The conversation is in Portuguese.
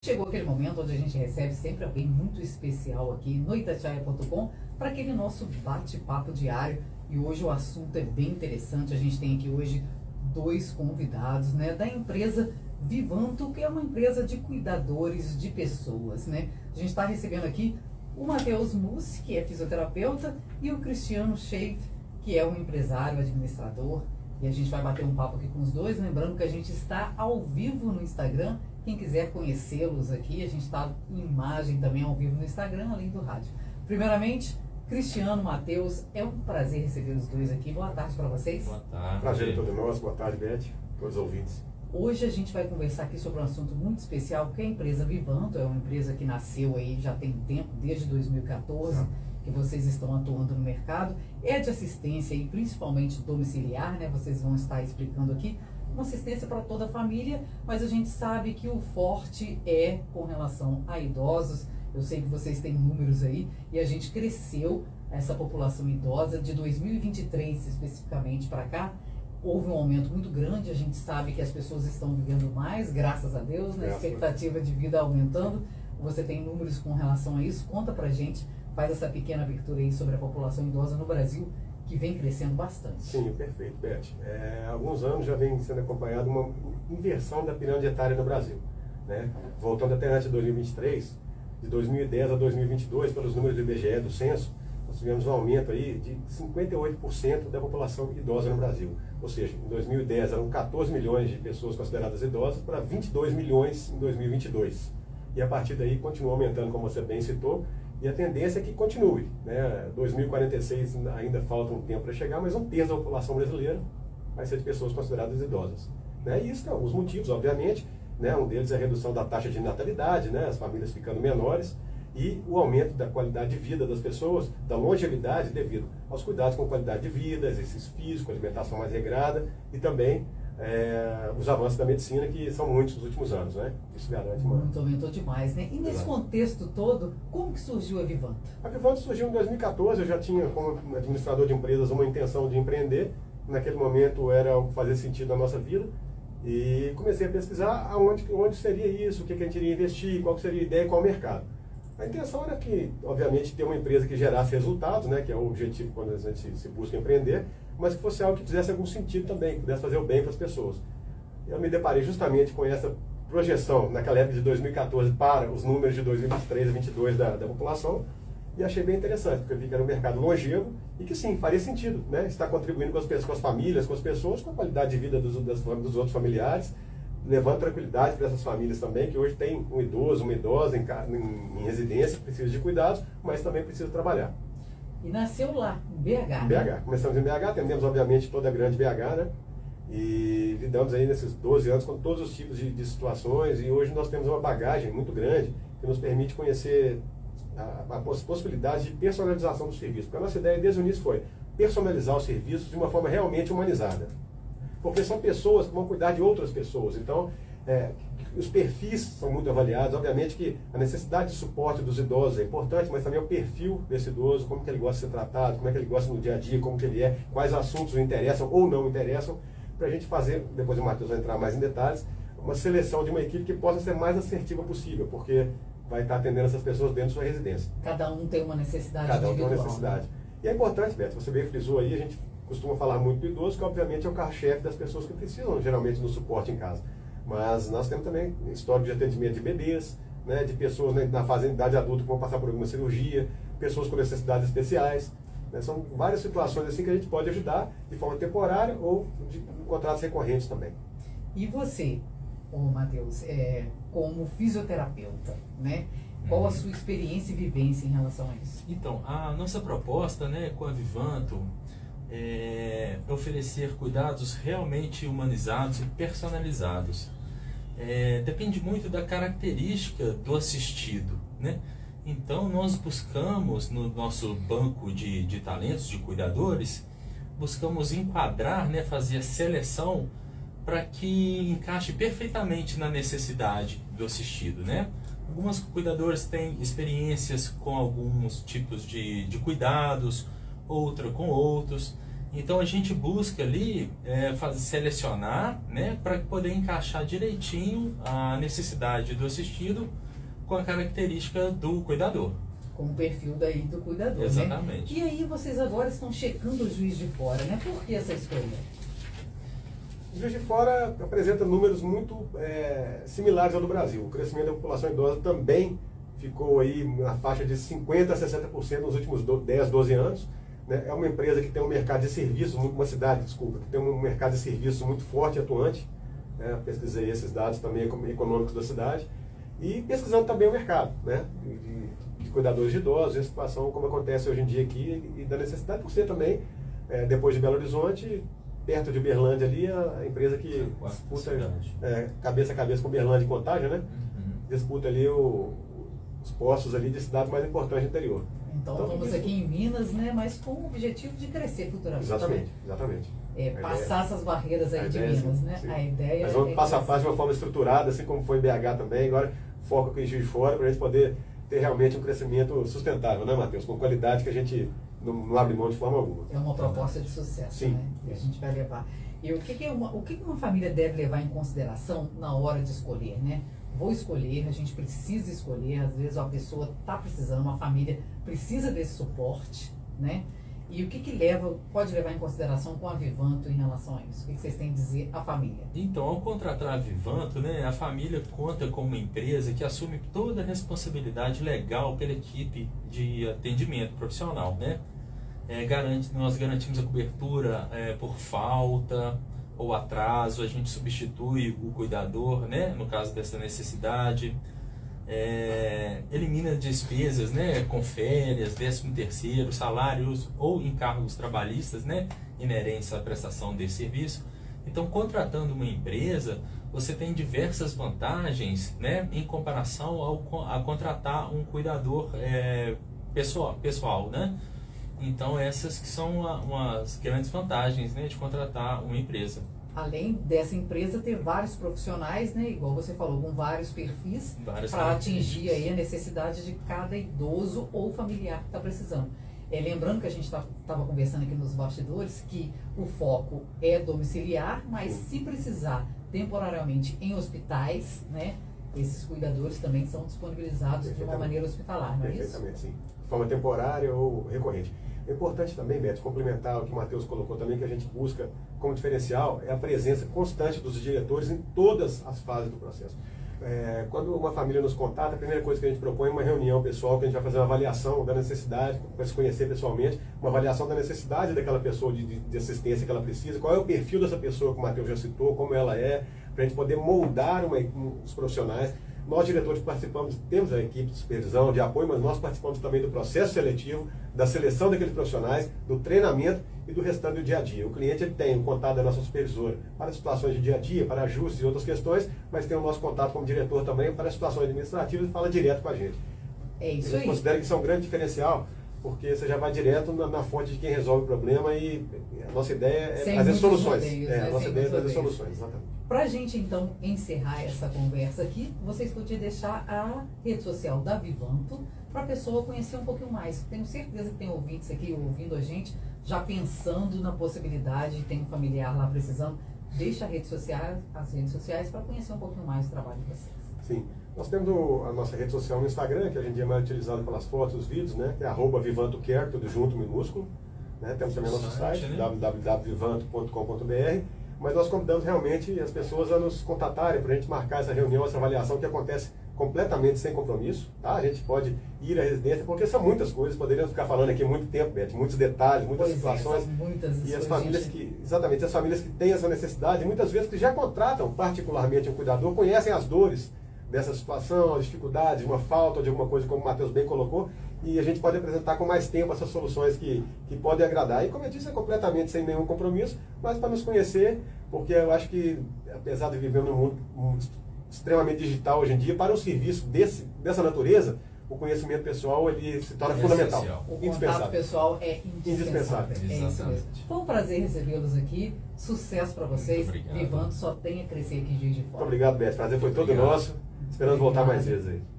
Chegou aquele momento onde a gente recebe sempre alguém muito especial aqui no Itatiaia.com para aquele nosso bate-papo diário. E hoje o assunto é bem interessante. A gente tem aqui hoje dois convidados, né, da empresa Vivanto, que é uma empresa de cuidadores de pessoas, né? A gente está recebendo aqui o Matheus Mussi, que é fisioterapeuta, e o Cristiano Scheif, que é um empresário, administrador. E a gente vai bater um papo aqui com os dois, lembrando que a gente está ao vivo no Instagram. Quem quiser conhecê-los aqui, a gente está em imagem também ao vivo no Instagram, além do rádio. Primeiramente, Cristiano, Matheus, é um prazer receber os dois aqui. Boa tarde para vocês. Boa tarde. Prazer é todo nosso. Boa tarde, Beth, todos os ouvintes. Hoje a gente vai conversar aqui sobre um assunto muito especial, que é a empresa Vivanto. É uma empresa que nasceu aí já tem tempo, desde 2014, que vocês estão atuando no mercado. É de assistência e principalmente domiciliar, né? Vocês vão estar explicando aqui. Uma assistência para toda a família, mas a gente sabe que o forte é com relação a idosos. Eu sei que vocês têm números aí e a gente cresceu essa população idosa de 2023 especificamente para cá. Houve um aumento muito grande, a gente sabe que as pessoas estão vivendo mais, graças a Deus, né? A expectativa de vida aumentando. Você tem números com relação a isso? Conta pra gente, faz essa pequena abertura aí sobre a população idosa no Brasil, que vem crescendo bastante. Sim, perfeito, Beth. Há alguns anos já vem sendo acompanhada uma inversão da pirâmide etária no Brasil, né? Voltando até antes de 2023, de 2010 a 2022, pelos números do IBGE, do censo, nós tivemos um aumento aí de 58% da população idosa no Brasil. Ou seja, em 2010 eram 14 milhões de pessoas consideradas idosas para 22 milhões em 2022. E a partir daí continua aumentando, como você bem citou, e a tendência é que continue, né? 2046 ainda falta um tempo para chegar, mas um terço da população brasileira vai ser de pessoas consideradas idosas, né? E isso tem alguns motivos, obviamente, né? Um deles é a redução da taxa de natalidade, né? As famílias ficando menores, e o aumento da qualidade de vida das pessoas, da longevidade, devido aos cuidados com qualidade de vida, exercício físico, alimentação mais regrada e também os avanços da medicina, que são muitos nos últimos anos, né? Isso garante uma... Muito, aumentou demais, né? E nesse contexto todo, como que surgiu a Vivanto? A Vivanto surgiu em 2014, eu já tinha, como administrador de empresas, uma intenção de empreender. Naquele momento era o que fazia sentido na nossa vida. E comecei a pesquisar onde seria isso, o que a gente iria investir, qual seria a ideia e qual o mercado. A intenção era que, obviamente, ter uma empresa que gerasse resultados, né, que é o objetivo quando a gente se busca empreender, mas que fosse algo que fizesse algum sentido também, que pudesse fazer o bem para as pessoas. Eu me deparei justamente com essa projeção, naquela época de 2014, para os números de 2023 e 2022 da população, e achei bem interessante, porque eu vi que era um mercado longevo e que sim, faria sentido, né, estar contribuindo com as famílias, com as pessoas, com a qualidade de vida dos outros familiares, levando tranquilidade para essas famílias também, que hoje tem um idoso, uma idosa em residência, que precisa de cuidados, mas também precisa trabalhar. E nasceu lá, em BH. Em BH. Começamos em BH, atendemos obviamente toda a grande BH, né? E lidamos aí nesses 12 anos com todos os tipos de situações, e hoje nós temos uma bagagem muito grande que nos permite conhecer as possibilidades de personalização do serviço. Porque a nossa ideia desde o início foi personalizar os serviços de uma forma realmente humanizada. Porque são pessoas que vão cuidar de outras pessoas. Então, os perfis são muito avaliados. Obviamente que a necessidade de suporte dos idosos é importante, mas também o perfil desse idoso, como que ele gosta de ser tratado, como é que ele gosta no dia a dia, como que ele é, quais assuntos o interessam ou não interessam, para a gente fazer, depois o Matheus vai entrar mais em detalhes, uma seleção de uma equipe que possa ser mais assertiva possível, porque vai estar atendendo essas pessoas dentro da sua residência. Cada um tem uma necessidade Cada um individual. tem uma necessidade. E é importante, Beto, você bem frisou aí, a gente costuma falar muito do idoso, que obviamente é o carro-chefe das pessoas que precisam geralmente do suporte em casa. Mas nós temos também história de atendimento de bebês, né, de pessoas na fase de idade adulta que vão passar por alguma cirurgia, pessoas com necessidades especiais. Né, são várias situações assim que a gente pode ajudar de forma temporária ou de contratos recorrentes também. E você, Matheus, como fisioterapeuta, né? Qual a sua experiência e vivência em relação a isso? Então, a nossa proposta, né, com a Vivanto é oferecer cuidados realmente humanizados e personalizados. Depende muito da característica do assistido, né? Então, nós buscamos no nosso banco de talentos, de cuidadores, buscamos enquadrar, né, fazer a seleção para que encaixe perfeitamente na necessidade do assistido, né? Alguns cuidadores têm experiências com alguns tipos de cuidados, outra com outros. Então a gente busca ali selecionar, né, para poder encaixar direitinho a necessidade do assistido com a característica do cuidador. Com o perfil daí do cuidador, Exatamente. né? E aí vocês agora estão checando o Juiz de Fora, né? Por que essa escolha? O Juiz de Fora apresenta números muito similares ao do Brasil. O crescimento da população idosa também ficou aí na faixa de 50% a 60% nos últimos 10, 12 anos. Né? É uma empresa que tem um mercado de serviços, uma cidade, desculpa, que tem um mercado de serviços muito forte e atuante. Né? Pesquisei esses dados também econômicos da cidade. E pesquisando também o mercado, né? de cuidadores de idosos, a situação como acontece hoje em dia aqui, e da necessidade por ser também, depois de Belo Horizonte, perto de Uberlândia ali, a empresa que disputa cabeça a cabeça com Uberlândia em Contagem, né? Disputa ali os postos ali de cidades mais importantes do interior. Então estamos aqui em Minas, né? Mas com o objetivo de crescer futuramente. Exatamente. Passar essas barreiras aí de Minas, né? Sim. A ideia Mas vamos passo a passo de uma forma estruturada, assim como foi em BH também, agora foca aqui em Juiz de Fora, para a gente poder ter realmente um crescimento sustentável, né, Matheus? Com qualidade que a gente não abre mão de forma alguma. É uma proposta de sucesso, Sim. né? Que a gente vai levar. E o que uma família deve levar em consideração na hora de escolher, né? Vou escolher, a gente precisa escolher, às vezes a pessoa está precisando, uma família precisa desse suporte, né? E o que pode levar em consideração com a Vivanto em relação a isso? O que vocês têm a dizer à família? Então, ao contratar a Vivanto, né, a família conta com uma empresa que assume toda a responsabilidade legal pela equipe de atendimento profissional, né? Nós garantimos a cobertura por falta ou atraso, a gente substitui o cuidador, né, no caso dessa necessidade. Elimina despesas, né, com férias, 13º, salários ou encargos trabalhistas, né, inerentes à prestação desse serviço. Então, contratando uma empresa, você tem diversas vantagens, né, em comparação a contratar um cuidador pessoal, né? Então, essas que são as grandes vantagens, né, de contratar uma empresa. Além dessa empresa ter vários profissionais, né, igual você falou, com vários perfis para atingir aí a necessidade de cada idoso ou familiar que está precisando. Lembrando que a gente estava conversando aqui nos bastidores que o foco é domiciliar, mas se precisar temporariamente em hospitais, né, esses cuidadores também são disponibilizados de uma maneira hospitalar, não é isso? Perfeitamente, sim. De forma temporária ou recorrente. É importante também, Beth, complementar o que o Matheus colocou também, que a gente busca como diferencial, é a presença constante dos diretores em todas as fases do processo. Quando uma família nos contata, a primeira coisa que a gente propõe é uma reunião pessoal, que a gente vai fazer uma avaliação da necessidade, para se conhecer pessoalmente, uma avaliação da necessidade daquela pessoa de assistência que ela precisa, qual é o perfil dessa pessoa que o Matheus já citou, como ela é, para a gente poder moldar os profissionais. Nós, diretores, participamos, temos a equipe de supervisão, de apoio, mas nós participamos também do processo seletivo, da seleção daqueles profissionais, do treinamento e do restante do dia a dia. O cliente ele tem o contato da nossa supervisora para situações de dia a dia, para ajustes e outras questões, mas tem o nosso contato como diretor também para situações administrativas e fala direto com a gente. É isso aí. Eu considero que isso é um grande diferencial, porque você já vai direto na fonte de quem resolve o problema e a nossa ideia é trazer soluções. A nossa ideia é trazer soluções, exatamente. Para a gente, então, encerrar essa conversa aqui, vocês podiam deixar a rede social da Vivanto para a pessoa conhecer um pouquinho mais. Tenho certeza que tem ouvintes aqui ouvindo a gente, já pensando na possibilidade de ter um familiar lá precisando. Deixa as redes sociais para conhecer um pouquinho mais do trabalho de vocês. Sim. Nós temos a nossa rede social no Instagram, que hoje em dia é mais utilizada pelas fotos, os vídeos, né? Que é @VivantoCare, tudo junto, minúsculo. Né? Temos também o nosso site, né? www.vivanto.com.br. Mas nós convidamos realmente as pessoas a nos contatarem para a gente marcar essa reunião, essa avaliação que acontece completamente sem compromisso. Tá? A gente pode ir à residência, porque são muitas coisas, poderíamos ficar falando aqui muito tempo, Beth, muitos detalhes, muitas situações. Muitas e as famílias as famílias que têm essa necessidade, muitas vezes que já contratam particularmente um cuidador, conhecem as dores dessa situação, as dificuldades, uma falta de alguma coisa, como o Matheus bem colocou, e a gente pode apresentar com mais tempo essas soluções que podem agradar. E como eu disse, é completamente sem nenhum compromisso, mas para nos conhecer, porque eu acho que, apesar de viver num mundo extremamente digital hoje em dia, para um serviço dessa natureza, o conhecimento pessoal ele se torna fundamental. O contato pessoal é indispensável. É isso mesmo. Foi um prazer recebê-los aqui. Sucesso para vocês. Vivanto só tem a crescer aqui em Juiz de Fora. Muito obrigado, Beth. O prazer foi todo nosso. Esperamos voltar mais vezes aí.